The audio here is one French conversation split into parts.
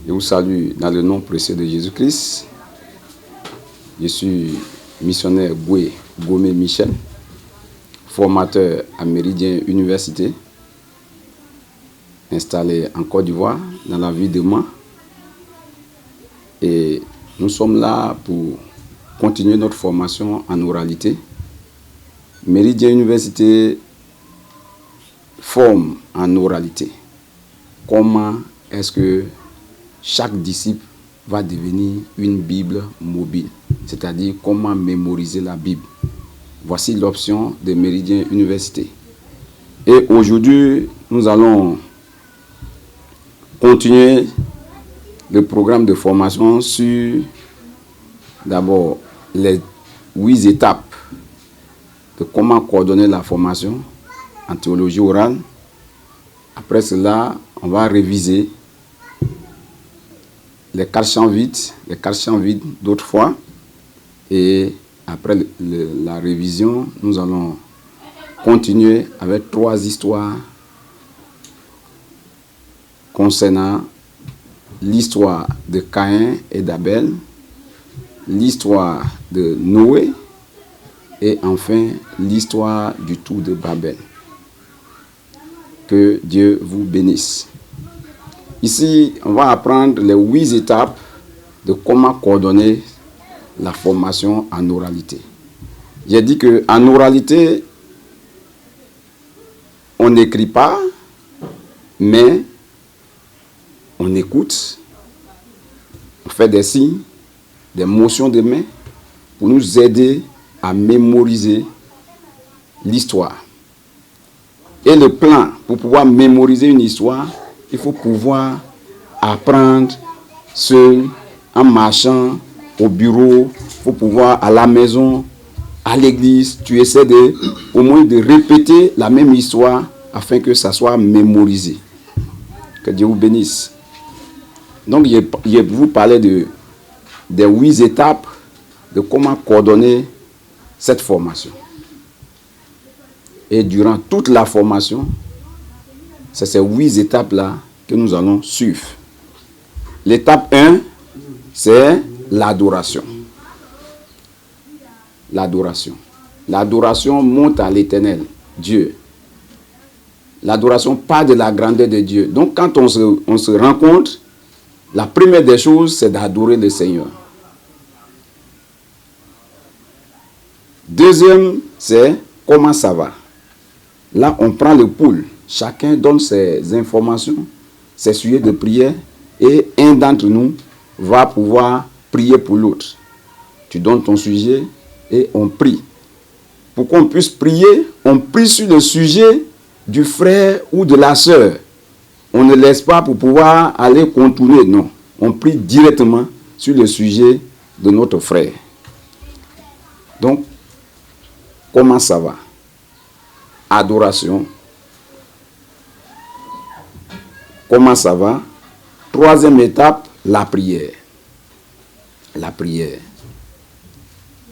Je vous salue dans le nom précieux de Jésus-Christ. Je suis missionnaire Gomé Michel, formateur à Méridien Université, installé en Côte d'Ivoire, dans la ville de Mans. Et nous sommes là pour continuer notre formation en oralité. Méridien Université forme en oralité. Comment est-ce que chaque disciple va devenir une Bible mobile, c'est-à-dire comment mémoriser la Bible. Voici l'option de Méridien Université. Et aujourd'hui, nous allons continuer le programme de formation sur d'abord les 8 étapes de comment coordonner la formation en théologie orale. Après cela, on va réviser les 4 champs vides d'autrefois. Et après la révision, nous allons continuer avec 3 histoires concernant l'histoire de Caïn et d'Abel, l'histoire de Noé et enfin l'histoire du tour de Babel. Que Dieu vous bénisse. Ici, on va apprendre les 8 étapes de comment coordonner la formation en oralité. J'ai dit qu'en oralité, on n'écrit pas, mais on écoute, on fait des signes, des motions de main pour nous aider à mémoriser l'histoire. Et le plan, pour pouvoir mémoriser une histoire, il faut pouvoir apprendre seul, en marchant, au bureau, il faut pouvoir à la maison, à l'église, tu essaies au moins de répéter la même histoire afin que ça soit mémorisé. Que Dieu vous bénisse. Donc, je vais vous parler des 8 étapes de comment coordonner cette formation. Et durant toute la formation, c'est ces 8 étapes-là que nous allons suivre. L'étape 1, c'est l'adoration. L'adoration. L'adoration monte à l'Éternel, Dieu. L'adoration part de la grandeur de Dieu. Donc, quand on se rencontre, la première des choses, c'est d'adorer le Seigneur. Deuxième, c'est comment ça va. Là, on prend le pouls. Chacun donne ses informations, ses sujets de prière, et un d'entre nous va pouvoir prier pour l'autre. Tu donnes ton sujet et on prie. Pour qu'on puisse prier, on prie sur le sujet du frère ou de la sœur. On ne laisse pas pour pouvoir aller contourner, non. On prie directement sur le sujet de notre frère. Donc, comment ça va? Adoration. Comment ça va? Troisième étape, la prière. La prière.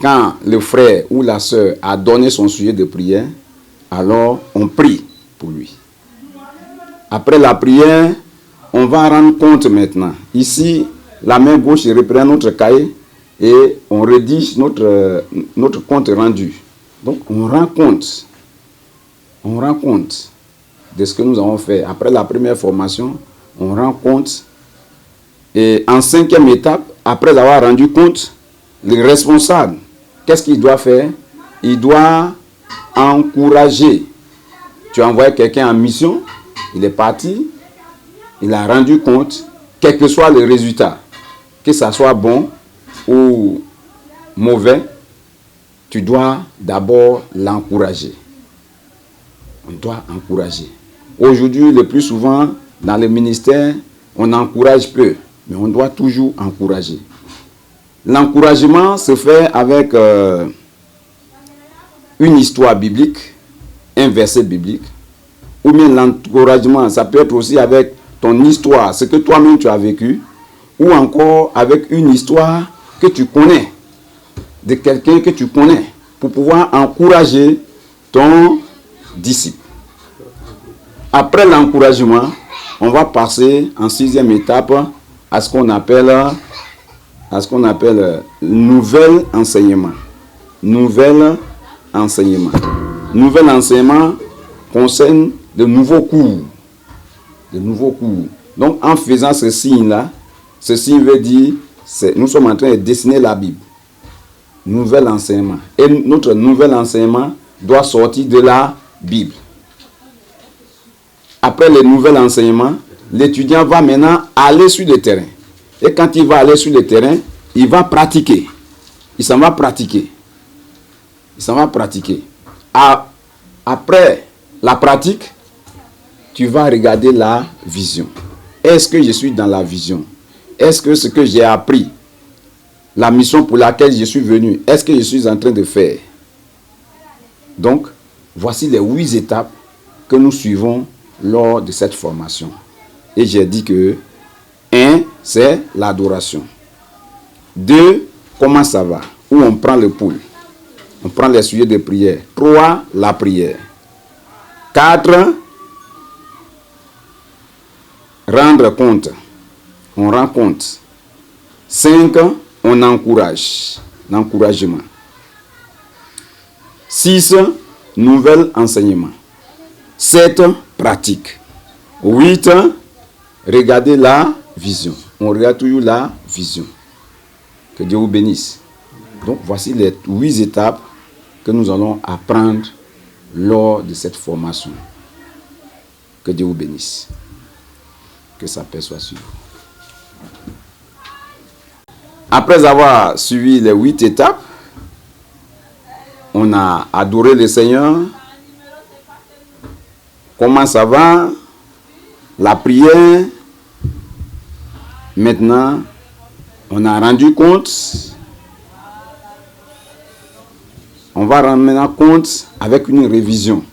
Quand le frère ou la sœur a donné son sujet de prière, alors on prie pour lui. Après la prière, on va rendre compte maintenant. Ici, la main gauche reprend notre cahier et on rédige notre compte rendu. Donc, on rend compte. On rend compte de ce que nous avons fait. Après la première formation, on rend compte. Et en 5e étape, après avoir rendu compte, le responsable, qu'est-ce qu'il doit faire? Il doit encourager. Tu as envoyé quelqu'un en mission, il est parti, il a rendu compte, quel que soit le résultat, que ça soit bon ou mauvais, tu dois d'abord l'encourager. On doit encourager. Aujourd'hui, le plus souvent, dans le ministère, on encourage peu, mais on doit toujours encourager. L'encouragement se fait avec une histoire biblique, un verset biblique, ou bien l'encouragement, ça peut être aussi avec ton histoire, ce que toi-même tu as vécu, ou encore avec une histoire que tu connais, de quelqu'un que tu connais, pour pouvoir encourager ton disciple. Après l'encouragement, on va passer en 6e étape à ce qu'on appelle nouvel enseignement. Nouvel enseignement. Nouvel enseignement concerne de nouveaux cours. De nouveaux cours. Donc, en faisant ce signe-là, ce signe veut dire, nous sommes en train de dessiner la Bible. Nouvel enseignement. Et notre nouvel enseignement doit sortir de la Bible. Après le nouvel enseignement, l'étudiant va maintenant aller sur le terrain. Et quand il va aller sur le terrain, il va pratiquer. Il s'en va pratiquer. Il s'en va pratiquer. Après la pratique, tu vas regarder la vision. Est-ce que je suis dans la vision? Est-ce que ce que j'ai appris, la mission pour laquelle je suis venu, est-ce que je suis en train de faire? Donc, voici les 8 étapes que nous suivons lors de cette formation. Et j'ai dit que 1, c'est l'adoration. 2, comment ça va? Où on prend le pouls. On prend les sujets de prière. 3, la prière. 4, rendre compte. On rend compte. 5, on encourage. L'encouragement. 6, nouvel enseignement. 7, pratique. 8, regardez la vision. On regarde toujours la vision. Que Dieu vous bénisse. Donc, voici les 8 étapes que nous allons apprendre lors de cette formation. Que Dieu vous bénisse. Que sa paix soit sur vous. Après avoir suivi les 8 étapes, on a adoré le Seigneur. Comment ça va? La prière. Maintenant, on a rendu compte. On va rendre maintenant compte avec une révision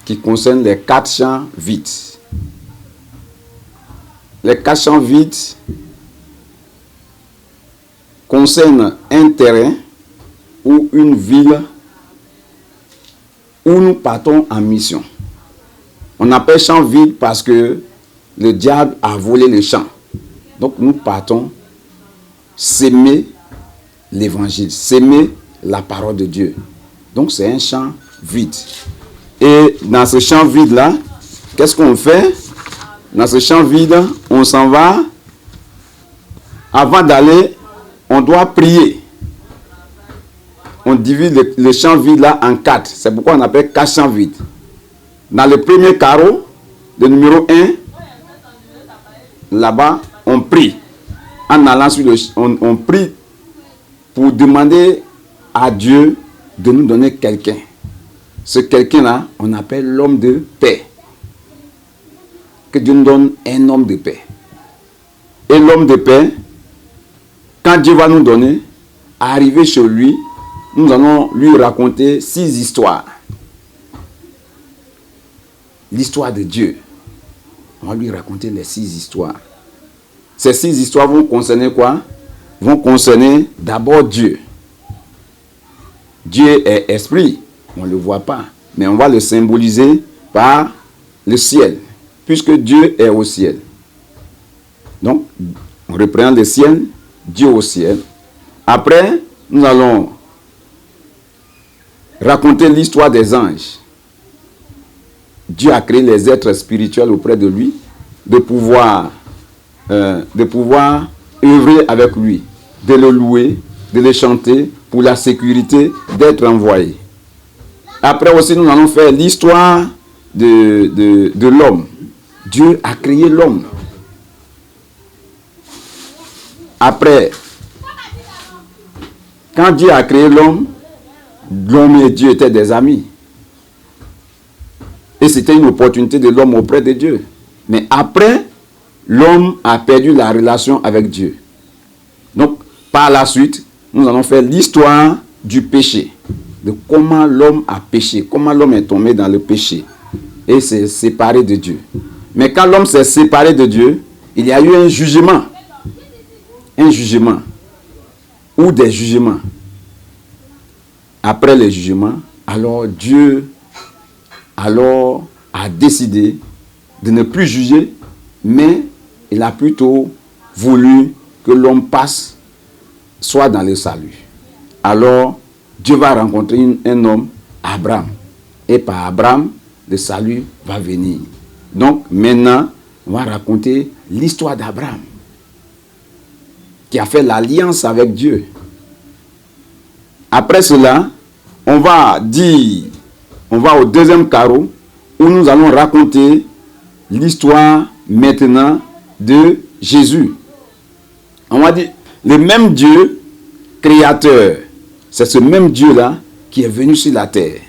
qui concerne les 4 champs vides. Les 4 champs vides concernent un terrain ou une ville où nous partons en mission. On appelle champ vide parce que le diable a volé le champ. Donc nous partons s'aimer l'évangile, s'aimer la parole de Dieu. Donc c'est un champ vide. Et dans ce champ vide-là, qu'est-ce qu'on fait? Dans ce champ vide, on s'en va. Avant d'aller, on doit prier. On divise le champ vide-là en 4. C'est pourquoi on appelle 4 champs vides. Dans le premier carreau, le numéro 1, là-bas, on prie. En allant sur on prie pour demander à Dieu de nous donner quelqu'un. Ce quelqu'un-là, on appelle l'homme de paix. Que Dieu nous donne un homme de paix. Et l'homme de paix, quand Dieu va nous donner, arriver chez lui, nous allons lui raconter 6 histoires. L'histoire de Dieu. On va lui raconter les 6 histoires. Ces 6 histoires vont concerner quoi? Vont concerner d'abord Dieu. Dieu est esprit. On ne le voit pas. Mais on va le symboliser par le ciel. Puisque Dieu est au ciel. Donc, on reprend le ciel, Dieu au ciel. Après, nous allons raconter l'histoire des anges. Dieu a créé les êtres spirituels auprès de lui, de pouvoir œuvrer avec lui, de le louer, de le chanter pour la sécurité d'être envoyé. Après aussi, nous allons faire l'histoire de l'homme. Dieu a créé l'homme. Après, quand Dieu a créé l'homme et Dieu étaient des amis. Et c'était une opportunité de l'homme auprès de Dieu. Mais après, l'homme a perdu la relation avec Dieu. Donc, par la suite, nous allons faire l'histoire du péché. De comment l'homme a péché, comment l'homme est tombé dans le péché. Et s'est séparé de Dieu. Mais quand l'homme s'est séparé de Dieu, il y a eu un jugement. Un jugement. Ou des jugements. Après le jugement, alors Dieu a décidé de ne plus juger, mais il a plutôt voulu que l'homme passe, soit dans le salut. Alors, Dieu va rencontrer un homme, Abraham. Et par Abraham, le salut va venir. Donc, maintenant, on va raconter l'histoire d'Abraham, qui a fait l'alliance avec Dieu. Après cela, on va au deuxième carreau, où nous allons raconter l'histoire maintenant de Jésus. On va dire, le même Dieu créateur, c'est ce même Dieu-là qui est venu sur la terre,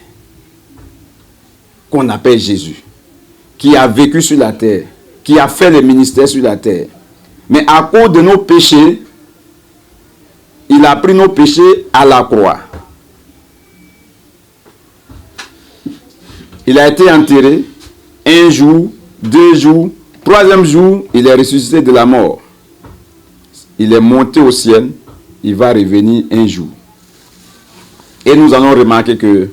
qu'on appelle Jésus, qui a vécu sur la terre, qui a fait le ministère sur la terre. Mais à cause de nos péchés, il a pris nos péchés à la croix. Il a été enterré, 1 jour, 2 jours, 3e jour, il est ressuscité de la mort. Il est monté au ciel, il va revenir un jour. Et nous allons remarquer que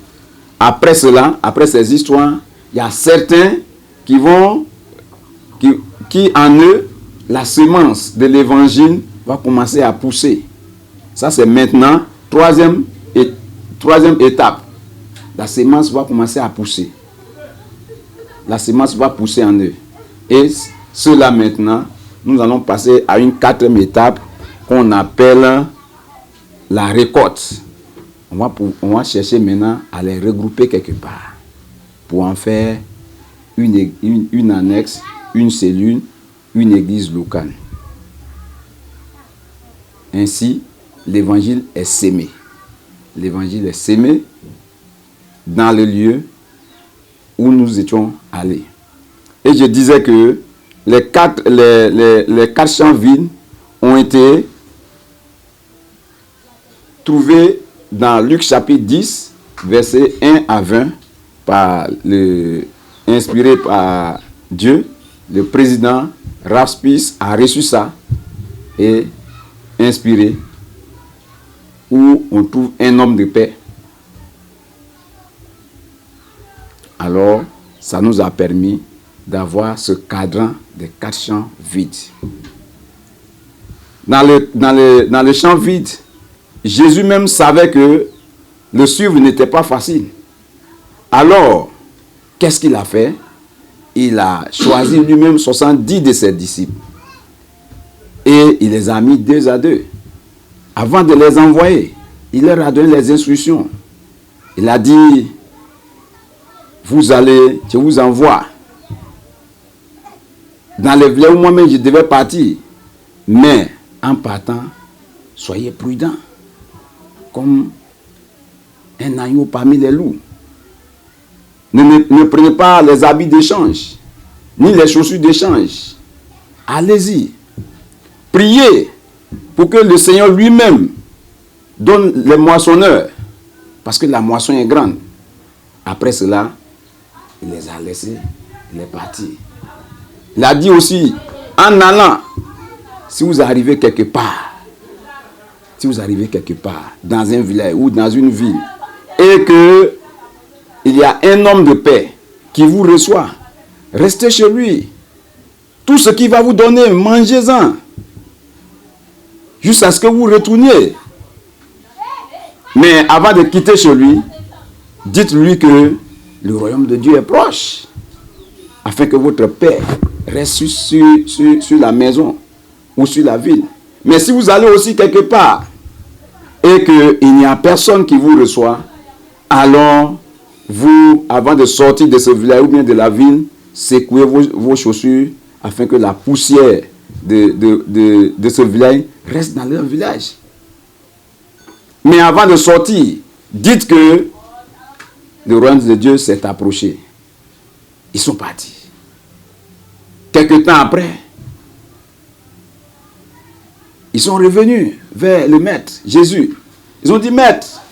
après cela, après ces histoires, il y a certains qui en eux, la semence de l'évangile va commencer à pousser. Ça c'est maintenant, troisième étape. La semence va commencer à pousser. La semence va pousser en eux. Et cela maintenant, nous allons passer à une 4e étape qu'on appelle la récolte. On va chercher maintenant à les regrouper quelque part pour en faire une annexe, une cellule, une église locale. Ainsi, l'évangile est sémé. L'évangile est sémé dans le lieu où nous étions allés. Et je disais que les quatre champs vides ont été trouvés dans Luc chapitre 10, versets 1 à 20, inspiré par Dieu. Le président Raspis a reçu ça et inspiré, où on trouve un homme de paix. Alors, ça nous a permis d'avoir ce cadran des 4 champs vides. Dans le champ vide, Jésus même savait que le suivre n'était pas facile. Alors, qu'est-ce qu'il a fait? Il a choisi lui-même 70 de ses disciples. Et il les a mis 2 à 2. Avant de les envoyer, il leur a donné les instructions. Il a dit, vous allez, je vous envoie dans les villes où moi-même je devais partir. Mais en partant, soyez prudents, comme un agneau parmi les loups. Ne prenez pas les habits d'échange, ni les chaussures d'échange. Allez-y. Priez pour que le Seigneur lui-même donne les moissonneurs, parce que la moisson est grande. Après cela, il les a laissés, il est parti. Il a dit aussi, en allant, si vous arrivez quelque part, dans un village ou dans une ville, et que il y a un homme de paix qui vous reçoit, restez chez lui. Tout ce qu'il va vous donner, mangez-en, jusqu'à ce que vous retourniez. Mais avant de quitter chez lui, dites-lui que le royaume de Dieu est proche, afin que votre paix reste sur la maison ou sur la ville. Mais si vous allez aussi quelque part et qu'il n'y a personne qui vous reçoit, alors vous, avant de sortir de ce village ou bien de la ville, secouez vos chaussures afin que la poussière de ce village reste dans leur village. Mais avant de sortir, dites que le royaume de Dieu s'est approché. Ils sont partis. Quelque temps après, ils sont revenus vers le maître, Jésus. Ils ont dit, maître,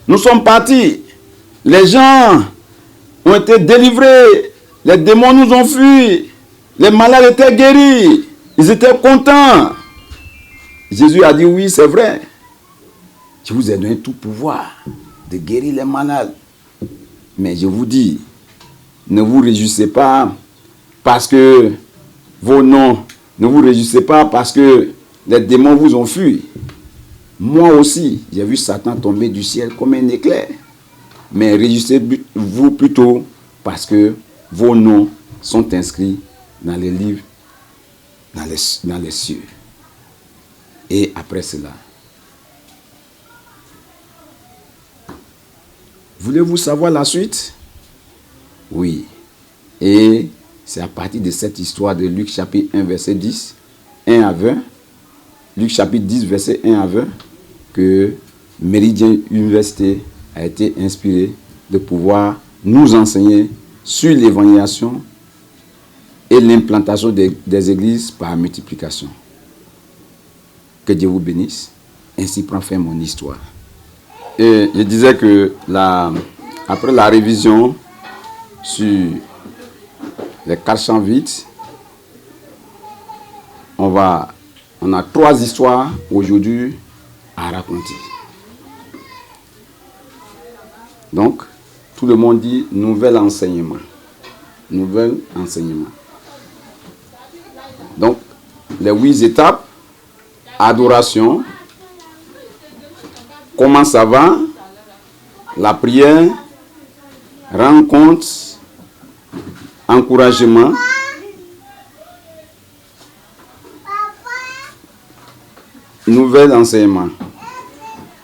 nous sommes partis. Les gens ont été délivrés. Les démons nous ont fui. Les malades étaient guéris. Ils étaient contents. Jésus a dit, oui, c'est vrai. Je vous ai donné tout pouvoir de guérir les malades. Mais je vous dis, ne vous réjouissez pas parce que vos noms, ne vous réjouissez pas parce que les démons vous ont fui. Moi aussi, j'ai vu Satan tomber du ciel comme un éclair. Mais réjouissez-vous plutôt parce que vos noms sont inscrits dans les livres, dans les cieux. Et après cela, voulez-vous savoir la suite? Oui. Et c'est à partir de cette histoire de Luc chapitre 1, verset 10, 1 à 20, Luc chapitre 10, verset 1 à 20, que Méridien Université a été inspiré de pouvoir nous enseigner sur l'évangélisation et l'implantation des églises par multiplication. Que Dieu vous bénisse. Ainsi prend fin mon histoire. Et je disais que après la révision sur les 400 vides, on a 3 histoires aujourd'hui à raconter. Donc, tout le monde dit nouvel enseignement. Nouvel enseignement. Donc, les 8 étapes: adoration, comment ça va, la prière, rencontre, encouragement, nouvel enseignement.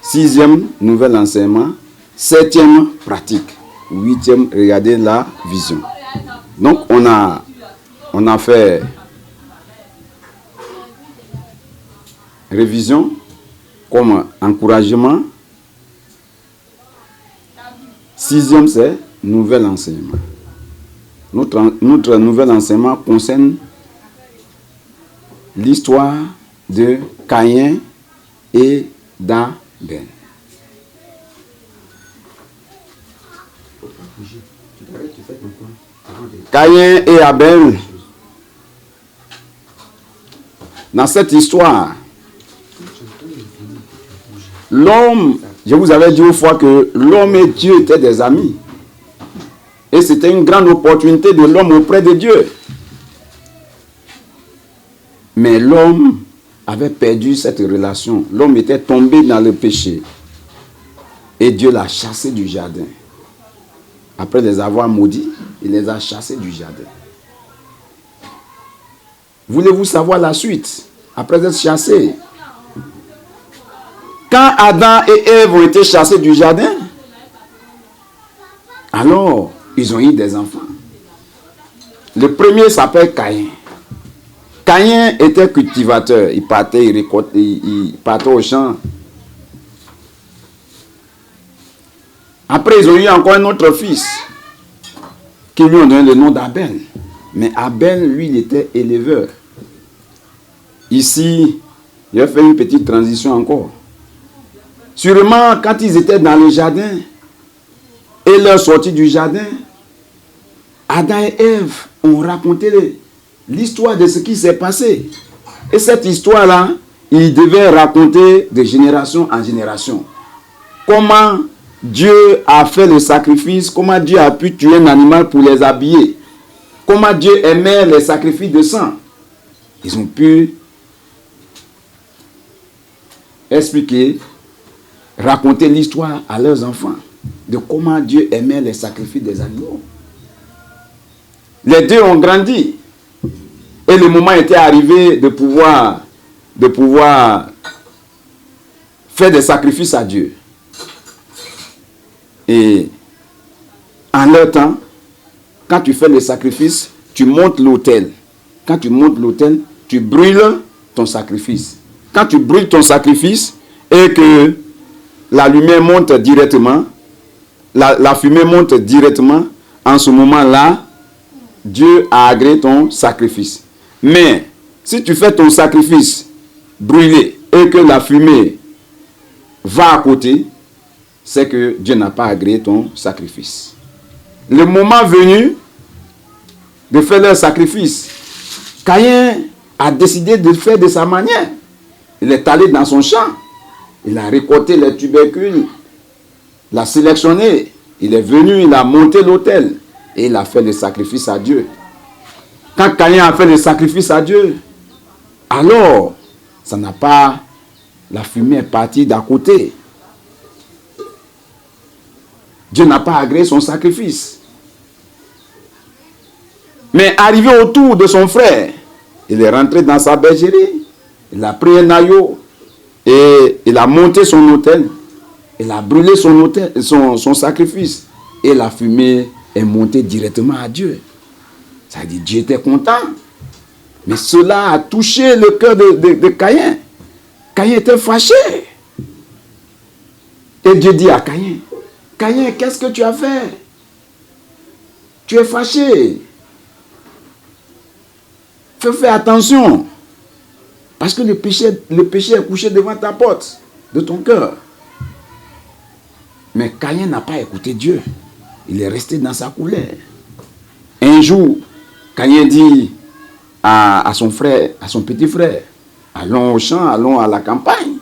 6e, nouvel enseignement. 7e, pratique. 8e, regardez la vision. Donc, on a fait révision comme encouragement. 6e, c'est nouvel enseignement. Notre nouvel enseignement concerne l'histoire de Caïn et d'Abel. Caïn et Abel. Dans cette histoire, l'homme, je vous avais dit une fois que l'homme et Dieu étaient des amis. Et c'était une grande opportunité de l'homme auprès de Dieu. Mais l'homme avait perdu cette relation. L'homme était tombé dans le péché. Et Dieu l'a chassé du jardin. Après les avoir maudits, il les a chassés du jardin. Voulez-vous savoir la suite? Après être chassés, quand Adam et Ève ont été chassés du jardin, alors ils ont eu des enfants. Le premier s'appelle Caïn. Caïn était cultivateur. Il partait, il récoltait, il partait au champ. Après, ils ont eu encore un autre fils qui lui ont donné le nom d'Abel. Mais Abel, lui, il était éleveur. Ici, il a fait une petite transition encore. Sûrement, quand ils étaient dans le jardin et leur sortie du jardin, Adam et Ève ont raconté l'histoire de ce qui s'est passé. Et cette histoire-là, ils devaient raconter de génération en génération. Comment Dieu a fait le sacrifice, comment Dieu a pu tuer un animal pour les habiller, comment Dieu aimait les sacrifices de sang. Ils ont pu expliquer, raconter l'histoire à leurs enfants de comment Dieu aimait les sacrifices des animaux. Les deux ont grandi et le moment était arrivé de pouvoir faire des sacrifices à Dieu. Et en leur temps, quand tu fais le sacrifice, tu montes l'autel. Quand tu montes l'autel, tu brûles ton sacrifice. Quand tu brûles ton sacrifice et que la lumière monte directement, la fumée monte directement, en ce moment-là, Dieu a agréé ton sacrifice. Mais si tu fais ton sacrifice brûlé et que la fumée va à côté, c'est que Dieu n'a pas agréé ton sacrifice. Le moment venu de faire leur sacrifice, Caïn a décidé de faire de sa manière. Il est allé dans son champ. Il a récolté les tubercules, l'a sélectionné. Il est venu, il a monté l'autel et il a fait le sacrifice à Dieu. Quand Caïn a fait le sacrifice à Dieu, alors, ça n'a pas... La fumée est partie d'à côté. Dieu n'a pas agréé son sacrifice. Mais arrivé autour de son frère, il est rentré dans sa bergerie, il a pris un agneau et il a monté son autel, il a brûlé son sacrifice et la fumée est montée directement à Dieu. Ça dit Dieu était content. Mais cela a touché le cœur de Caïn. Caïn était fâché. Et Dieu dit à Caïn, Caïn, qu'est-ce que tu as fait? Tu es fâché. Fais attention. Parce que le péché est couché devant ta porte, de ton cœur. Mais Caïn n'a pas écouté Dieu. Il est resté dans sa colère. Un jour, Caïn dit à son frère, à son petit frère, allons au champ, allons à la campagne.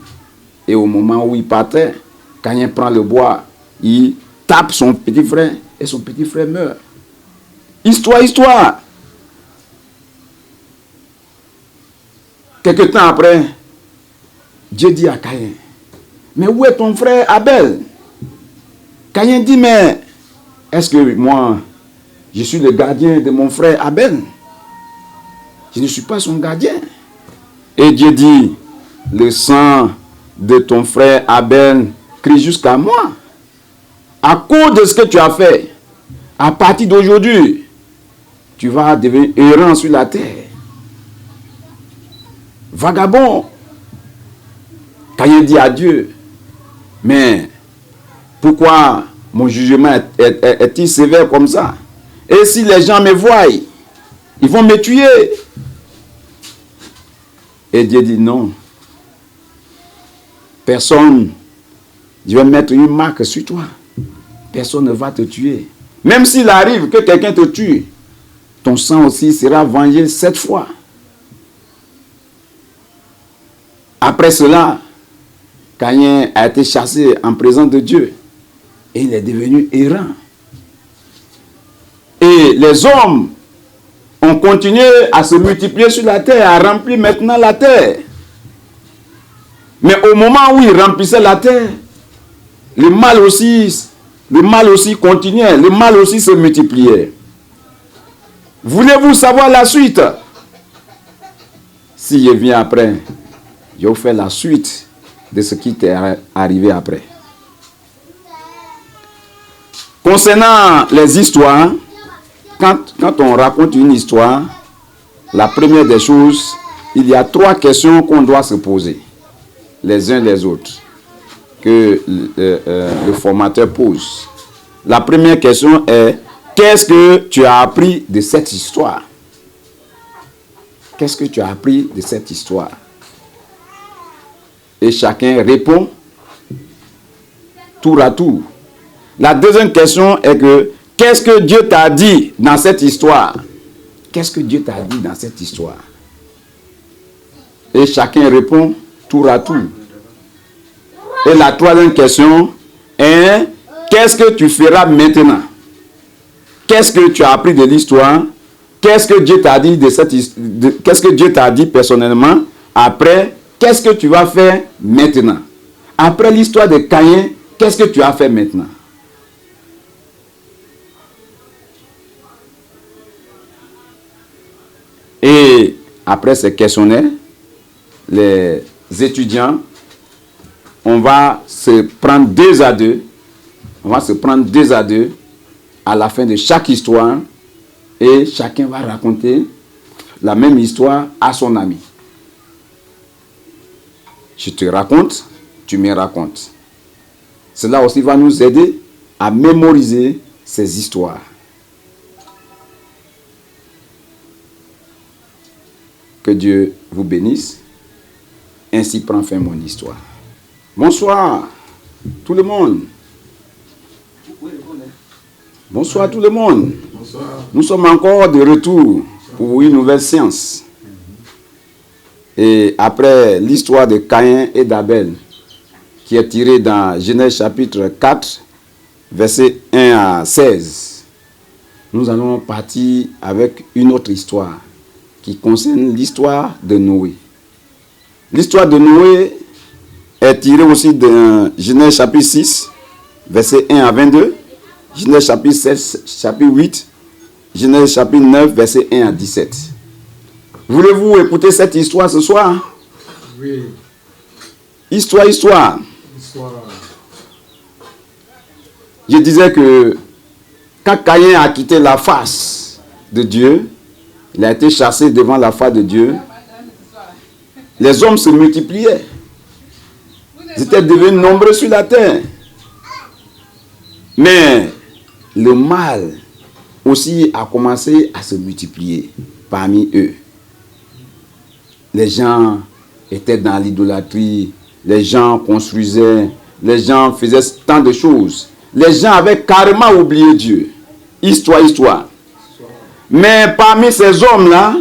Et au moment où il partait, Caïn prend le bois, il tape son petit frère et son petit frère meurt. Histoire. Quelque temps après, Dieu dit à Caïn, mais où est ton frère Abel? Caïn dit, mais est-ce que moi, je suis le gardien de mon frère Abel? Je ne suis pas son gardien. Et Dieu dit, le sang de ton frère Abel crie jusqu'à moi. À cause de ce que tu as fait, à partir d'aujourd'hui, tu vas devenir errant sur la terre. Vagabond. Caïn dit à Dieu, mais pourquoi mon jugement est-il sévère comme ça? Et si les gens me voient, ils vont me tuer. Et Dieu dit non. Personne, je vais mettre une marque sur toi. Personne ne va te tuer. Même s'il arrive que quelqu'un te tue, ton sang aussi sera vengé 7 fois. Après cela, Caïn a été chassé en présence de Dieu. Et il est devenu errant. Et les hommes ont continué à se multiplier sur la terre, à remplir maintenant la terre. Mais au moment où ils remplissaient la terre, le mal aussi continuait, le mal aussi se multipliait. Voulez-vous savoir la suite? Si je viens après, je vais vous faire la suite de ce qui t'est arrivé après. Concernant les histoires, quand on raconte une histoire, la première des choses, il y a 3 questions qu'on doit se poser, les uns les autres, que le formateur pose. La première question est, qu'est-ce que tu as appris de cette histoire? Qu'est-ce que tu as appris de cette histoire? Et chacun répond tour à tour. La deuxième question est que, qu'est-ce que Dieu t'a dit dans cette histoire? Qu'est-ce que Dieu t'a dit dans cette histoire? Et chacun répond tour à tour. Et la troisième question est, qu'est-ce que tu feras maintenant? Qu'est-ce que tu as appris de l'histoire? Qu'est-ce que Dieu t'a dit qu'est-ce que Dieu t'a dit personnellement? Après, qu'est-ce que tu vas faire maintenant? Après l'histoire de Caïn, qu'est-ce que tu as fait maintenant? Et après ces questionnaires, les étudiants, on va se prendre 2 à 2. On va se prendre 2 à 2 à la fin de chaque histoire. Et chacun va raconter la même histoire à son ami. Je te raconte, tu me racontes. Cela aussi va nous aider à mémoriser ces histoires. Que Dieu vous bénisse. Ainsi prend fin mon histoire. Bonsoir, tout le monde. Bonsoir tout le monde. Bonsoir. Nous sommes encore de retour pour une nouvelle séance. Et après l'histoire de Caïn et d'Abel, qui est tirée dans Genèse chapitre 4, versets 1 à 16, nous allons partir avec une autre histoire qui concerne l'histoire de Noé. L'histoire de Noé est tirée aussi de Genèse chapitre 6, versets 1 à 22, Genèse chapitre 7, chapitre 8, Genèse chapitre 9, versets 1 à 17. Voulez-vous écouter cette histoire ce soir? Oui. Histoire. Je disais que quand Caïn a quitté la face de Dieu, il a été chassé devant la face de Dieu, les hommes se multipliaient. Ils étaient devenus nombreux sur la terre. Mais le mal aussi a commencé à se multiplier parmi eux. Les gens étaient dans l'idolâtrie, les gens construisaient, les gens faisaient tant de choses. Les gens avaient carrément oublié Dieu. Histoire. Mais parmi ces hommes-là,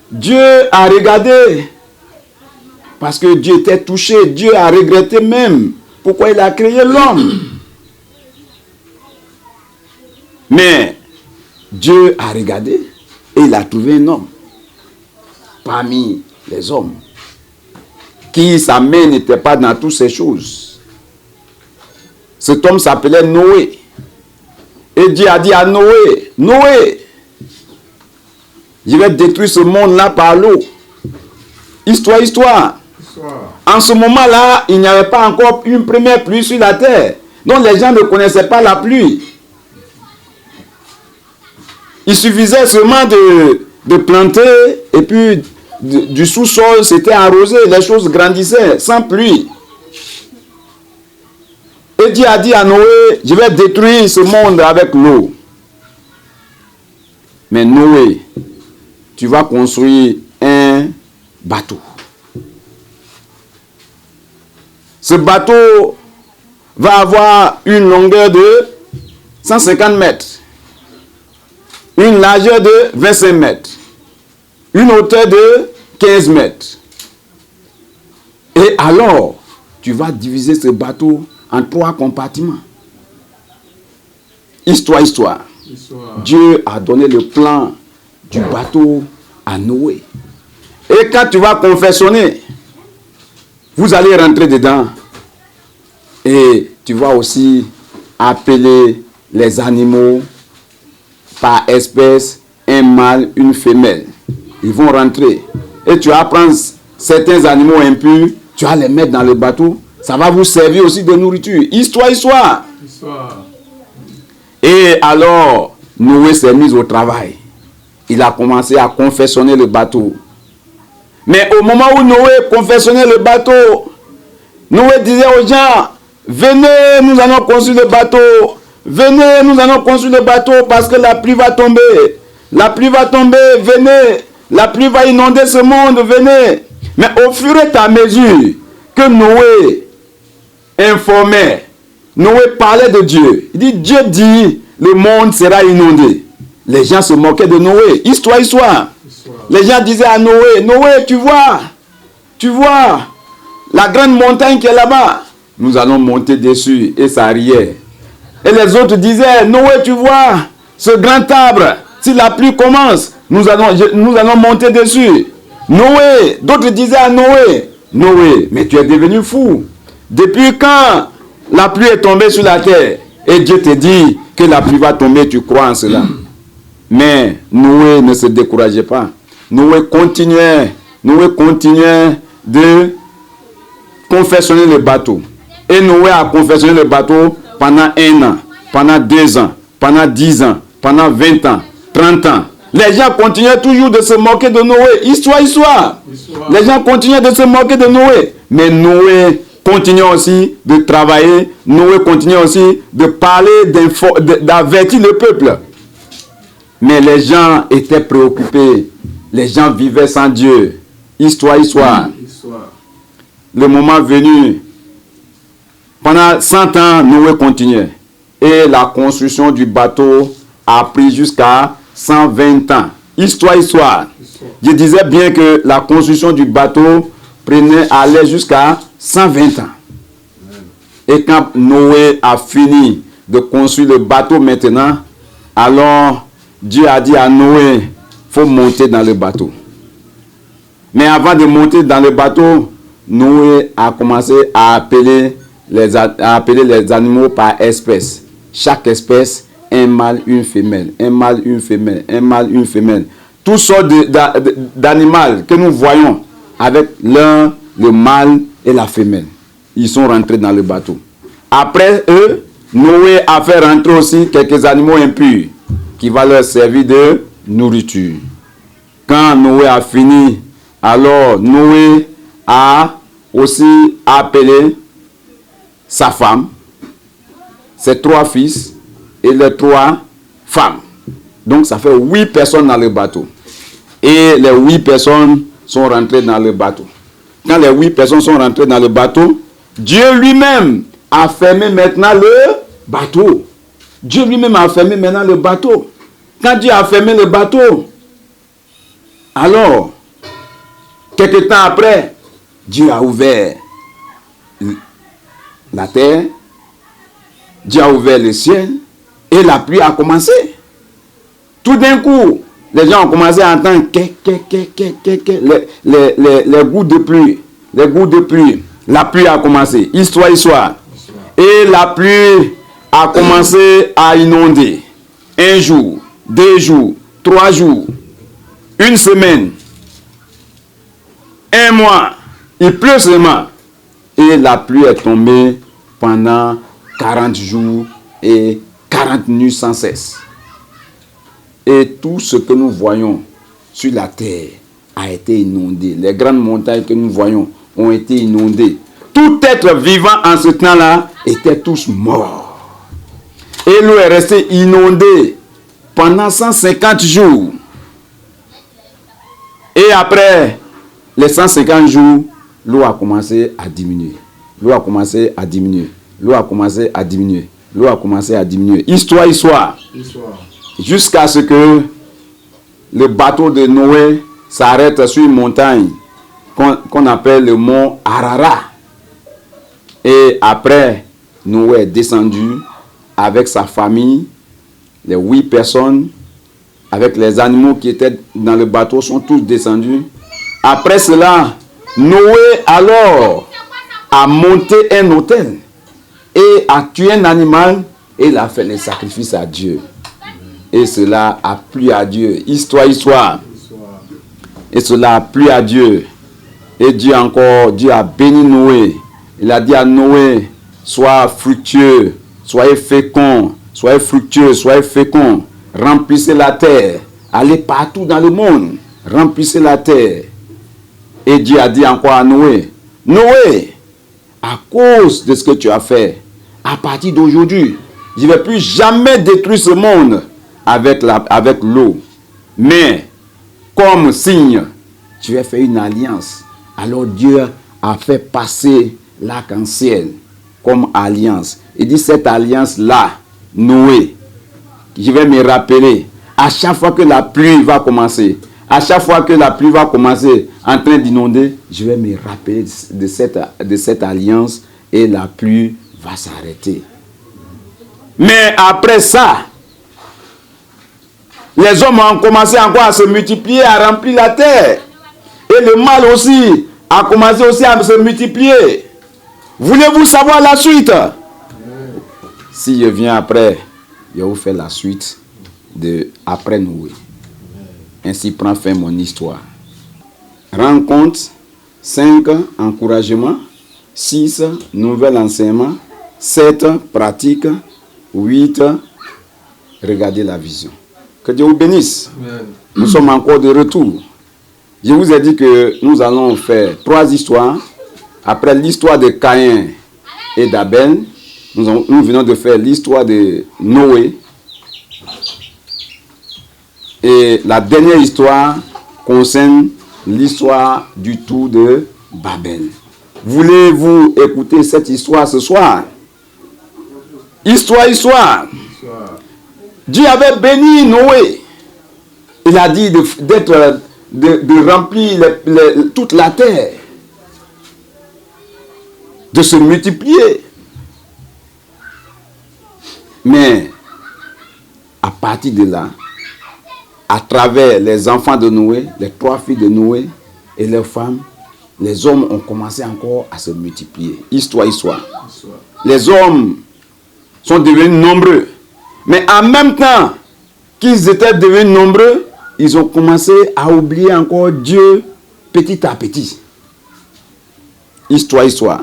Dieu a regardé. Parce que Dieu était touché. Dieu a regretté même pourquoi il a créé l'homme. Mais Dieu a regardé et il a trouvé un homme parmi les hommes qui sa main n'était pas dans toutes ces choses. Cet homme s'appelait Noé. Et Dieu a dit à Noé, Noé, je vais détruire ce monde-là par l'eau. Histoire. En ce moment-là, il n'y avait pas encore une première pluie sur la terre. Donc les gens ne connaissaient pas la pluie. Il suffisait seulement de planter et puis du sous-sol, c'était arrosé. Les choses grandissaient sans pluie. Et Dieu a dit à Noé, je vais détruire ce monde avec l'eau. Mais Noé, tu vas construire un bateau. Ce bateau va avoir une longueur de 150 mètres, une largeur de 25 mètres, une hauteur de 15 mètres. Et alors, tu vas diviser ce bateau en 3 compartiments. Histoire. Dieu a donné le plan du bateau à Noé. Et quand tu vas confessionner, vous allez rentrer dedans. Et tu vas aussi appeler les animaux par espèce, un mâle, une femelle. Ils vont rentrer. Et tu vas prendre certains animaux impurs, tu vas les mettre dans le bateau. Ça va vous servir aussi de nourriture. Histoire. Et alors, Noé s'est mis au travail. Il a commencé à confectionner le bateau. Mais au moment où Noé confectionnait le bateau, Noé disait aux gens, venez, nous allons construire le bateau. Venez, nous allons construire le bateau parce que la pluie va tomber. La pluie va tomber, venez. La pluie va inonder ce monde, venez. Mais au fur et à mesure que Noé informait, Noé parlait de Dieu. Il dit, Dieu dit, le monde sera inondé. Les gens se moquaient de Noé. Histoire. Les gens disaient à Noé, Noé, tu vois, la grande montagne qui est là-bas. Nous allons monter dessus. Et ça riait. Et les autres disaient, Noé, tu vois, ce grand arbre, si la pluie commence, nous allons monter dessus. Noé, d'autres disaient à Noé, mais tu es devenu fou. Depuis quand la pluie est tombée sur la terre et Dieu te dit que la pluie va tomber, tu crois en cela? Mais Noé ne se décourageait pas. Noé continuait de confectionner le bateau. Et Noé a confectionné le bateau pendant 1 an, pendant 2 ans, pendant 10 ans, pendant 20 ans, 30 ans. Les gens continuaient toujours de se moquer de Noé. Histoire. Les gens continuaient de se moquer de Noé. Mais Noé continuait aussi de travailler. Noé continuait aussi de parler, d'avertir le peuple. Mais les gens étaient préoccupés. Les gens vivaient sans Dieu. Histoire. Le moment venu, pendant 100 ans, Noé continuait. Et la construction du bateau a pris jusqu'à 120 ans. Histoire. Je disais bien que la construction du bateau allait jusqu'à 120 ans. Et quand Noé a fini de construire le bateau maintenant, alors Dieu a dit à Noé, faut monter dans le bateau. Mais avant de monter dans le bateau, Noé a commencé à appeler les animaux par espèce. Chaque espèce, un mâle, une femelle. Un mâle, une femelle. Un mâle, une femelle. Toutes sortes d'animaux que nous voyons avec le mâle et la femelle. Ils sont rentrés dans le bateau. Après eux, Noé a fait rentrer aussi quelques animaux impurs qui vont leur servir de nourriture. Quand Noé a fini, alors Noé a aussi appelé sa femme, ses 3 fils et les 3 femmes. Donc ça fait 8 personnes dans le bateau. Et les 8 personnes sont rentrées dans le bateau. Quand les 8 personnes sont rentrées dans le bateau, Dieu lui-même a fermé maintenant le bateau. Dieu lui-même a fermé maintenant le bateau. Quand Dieu a fermé le bateau, alors, quelque temps après, Dieu a ouvert la terre, Dieu a ouvert le ciel, et la pluie a commencé. Tout d'un coup, les gens ont commencé à entendre les gouttes de pluie. Les gouttes de pluie. La pluie a commencé. Histoire. Et la pluie a commencé à inonder. 1 jour, 2 jours, 3 jours, 1 semaine, 1 mois. Il pleut seulement. Et la pluie est tombée pendant 40 jours et 40 nuits sans cesse. Et tout ce que nous voyons sur la terre a été inondé. Les grandes montagnes que nous voyons ont été inondées. Tout être vivant en ce temps-là était tous morts. Et l'eau est restée inondée pendant 150 jours. Et après les 150 jours, l'eau a commencé à diminuer. L'eau a commencé à diminuer. L'eau a commencé à diminuer. L'eau a commencé à diminuer. Histoire. Jusqu'à ce que le bateau de Noé s'arrête sur une montagne qu'on appelle le mont Ararat. Et après, Noé est descendu avec sa famille, les 8 personnes, avec les animaux qui étaient dans le bateau, sont tous descendus. Après cela, Noé alors a monté un autel et a tué un animal et il a fait le sacrifice à Dieu. Et cela a plu à Dieu. Histoire. Et cela a plu à Dieu. Et Dieu a béni Noé. Il a dit à Noé, sois fructueux, soyez féconds, soyez fructueux, soyez féconds. Remplissez la terre. Allez partout dans le monde. Remplissez la terre. Et Dieu a dit encore à Noé, Noé, à cause de ce que tu as fait, à partir d'aujourd'hui, je ne vais plus jamais détruire ce monde avec l'eau. Mais, comme signe, tu vas faire une alliance. Alors Dieu a fait passer l'arc-en-ciel comme alliance. Il dit, cette alliance-là, Noé, je vais me rappeler, à chaque fois que la pluie va commencer, à chaque fois que la pluie va commencer en train d'inonder, je vais me rappeler de cette alliance et la pluie va s'arrêter. Mais après ça, les hommes ont commencé encore à se multiplier, à remplir la terre. Et le mal aussi a commencé aussi à se multiplier. Voulez-vous savoir la suite? Si je viens après, je vais vous faire la suite de après Noé. Ainsi prend fin mon histoire. Rencontre 5, encouragement. 6, nouvel enseignement. 7, pratique. 8, regardez la vision. Que Dieu vous bénisse. Amen. Nous sommes encore de retour. Je vous ai dit que nous allons faire 3 histoires. Après l'histoire de Caïn et d'Abel, nous venons de faire l'histoire de Noé. Et la dernière histoire concerne l'histoire du tour de Babel. Voulez-vous écouter cette histoire ce soir? Histoire. Dieu avait béni Noé. Il a dit de remplir toute la terre, de se multiplier. Mais à partir de là, à travers les enfants de Noé, les 3 filles de Noé et leurs femmes, les hommes ont commencé encore à se multiplier. Histoire. Les hommes sont devenus nombreux. Mais en même temps qu'ils étaient devenus nombreux, ils ont commencé à oublier encore Dieu petit à petit. Histoire.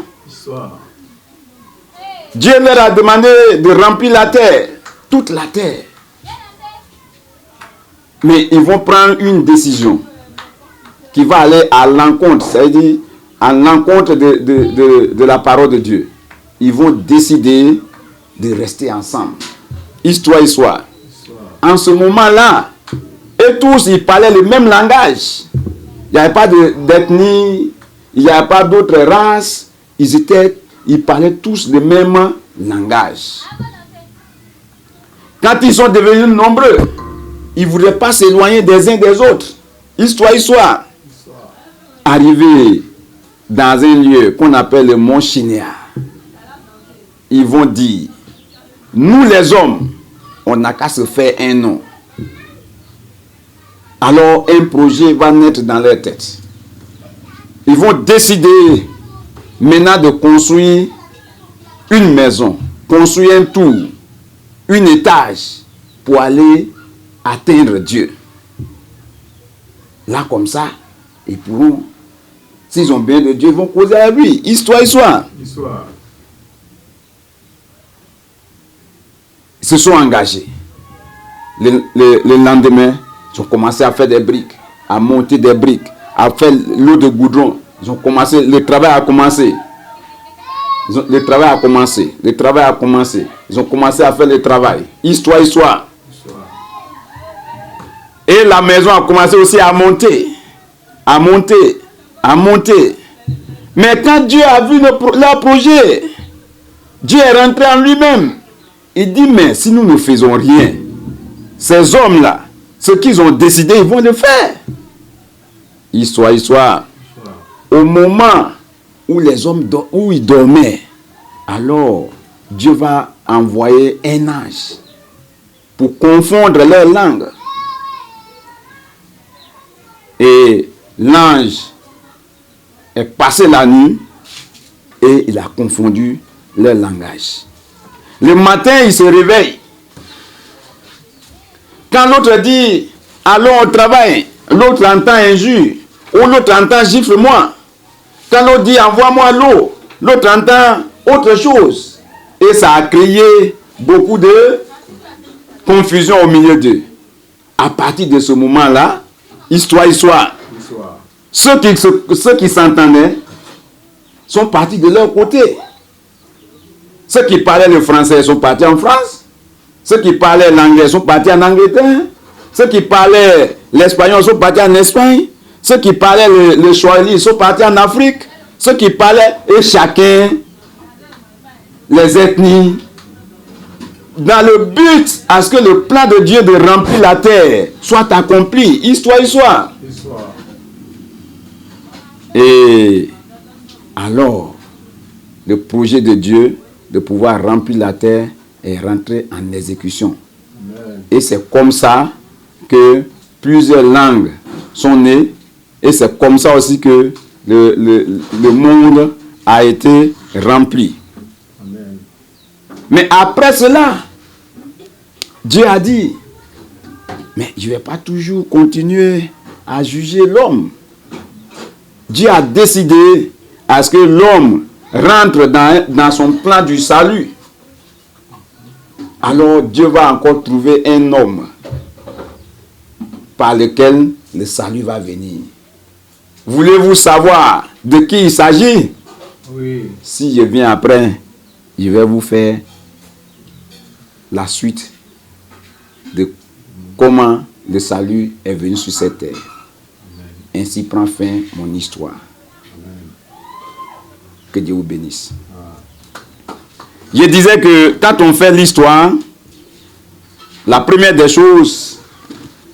Dieu leur a demandé de remplir la terre, toute la terre. Mais ils vont prendre une décision qui va aller à l'encontre, c'est-à-dire à l'encontre de la parole de Dieu. Ils vont décider de rester ensemble. Histoire. En ce moment-là, et tous, ils parlaient le même langage. Il n'y avait pas d'ethnie, il n'y avait pas d'autres races. Ils parlaient tous le même langage. Quand ils sont devenus nombreux, ils ne voulaient pas s'éloigner des uns des autres. Histoire. Arrivés dans un lieu qu'on appelle le mont Shinéar, ils vont dire, nous les hommes, on n'a qu'à se faire un nom. Alors un projet va naître dans leur tête. Ils vont décider maintenant de construire une maison, construire un tour, un étage pour aller atteindre Dieu. Là, comme ça, ils pourront, s'ils ont besoin de Dieu, ils vont causer à lui. Histoire. Ils se sont engagés. Le lendemain, ils ont commencé à faire des briques, à monter des briques, à faire l'eau de goudron. Le travail a commencé. Le travail a commencé. Ils ont commencé à faire le travail. Histoire. Et la maison a commencé aussi à monter. Mais quand Dieu a vu leur projet, Dieu est rentré en lui-même. Il dit, mais si nous ne faisons rien, ces hommes-là, ce qu'ils ont décidé, ils vont le faire. Histoire. Au moment où les hommes où ils dormaient, alors Dieu va envoyer un ange pour confondre leur langue. Et l'ange est passé la nuit et il a confondu leur langage. Le matin, il se réveille. Quand l'autre dit, allons au travail, l'autre entend injure, ou l'autre entend gifle-moi. Quand l'autre dit, envoie-moi l'eau, l'autre entend autre chose. Et ça a créé beaucoup de confusion au milieu d'eux. À partir de ce moment-là, histoire. Ceux qui s'entendaient sont partis de leur côté. Ceux qui parlaient le français sont partis en France. Ceux qui parlaient l'anglais sont partis en Angleterre. Ceux qui parlaient l'espagnol sont partis en Espagne. Ceux qui parlaient le swahili sont partis en Afrique. Ceux qui parlaient, et chacun, les ethnies, dans le but à ce que le plan de Dieu de remplir la terre soit accompli. Histoire. Et alors, le projet de Dieu de pouvoir remplir la terre est rentré en exécution. Amen. Et c'est comme ça que plusieurs langues sont nées. Et c'est comme ça aussi que le monde a été rempli. Amen. Mais après cela, Dieu a dit, mais je ne vais pas toujours continuer à juger l'homme. Dieu a décidé à ce que l'homme rentre dans son plan du salut. Alors Dieu va encore trouver un homme par lequel le salut va venir. Voulez-vous savoir de qui il s'agit? Oui. Si je viens après, je vais vous faire la suite de comment le salut est venu sur cette terre. Amen. Ainsi prend fin mon histoire. Amen. Que Dieu vous bénisse. Je disais que quand on fait l'histoire, la première des choses,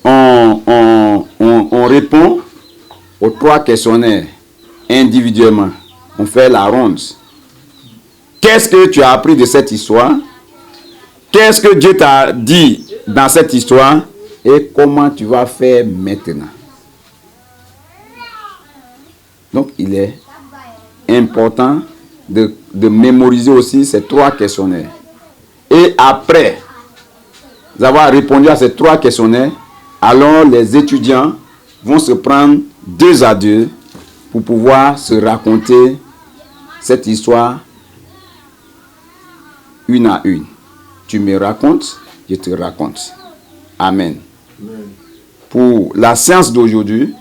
on répond aux 3 questionnaires individuellement. On fait la ronde. Qu'est-ce que tu as appris de cette histoire? Qu'est-ce que Dieu t'a dit dans cette histoire? et comment tu vas faire maintenant. Donc, il est important de mémoriser aussi ces 3 questionnaires. Et après avoir répondu à ces 3 questionnaires, alors les étudiants vont se prendre 2 à 2 pour pouvoir se raconter cette histoire une à une. Tu me racontes, je te raconte. Amen. Amen. Pour la séance d'aujourd'hui,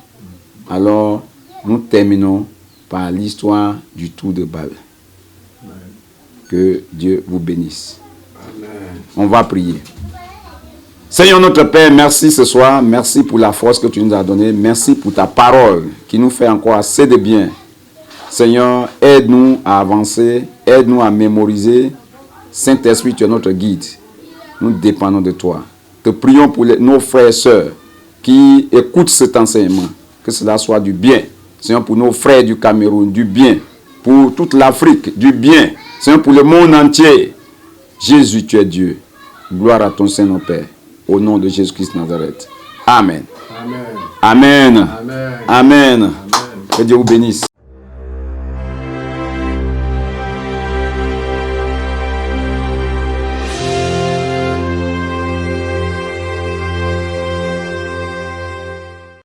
alors nous terminons par l'histoire du tour de Babel. Amen. Que Dieu vous bénisse. Amen. On va prier. Seigneur notre Père, merci ce soir. Merci pour la force que tu nous as donnée. Merci pour ta parole qui nous fait encore assez de bien. Seigneur, aide-nous à avancer. Aide-nous à mémoriser. Saint-Esprit, tu es notre guide. Nous dépendons de toi. Te prions pour nos frères et sœurs qui écoutent cet enseignement. Que cela soit du bien. Seigneur, pour nos frères du Cameroun, du bien. Pour toute l'Afrique, du bien. Seigneur, pour le monde entier. Jésus, tu es Dieu. Gloire à ton Saint-Nom, Père. Au nom de Jésus-Christ Nazareth. Amen. Amen. Amen. Amen. Amen. Que Dieu vous bénisse.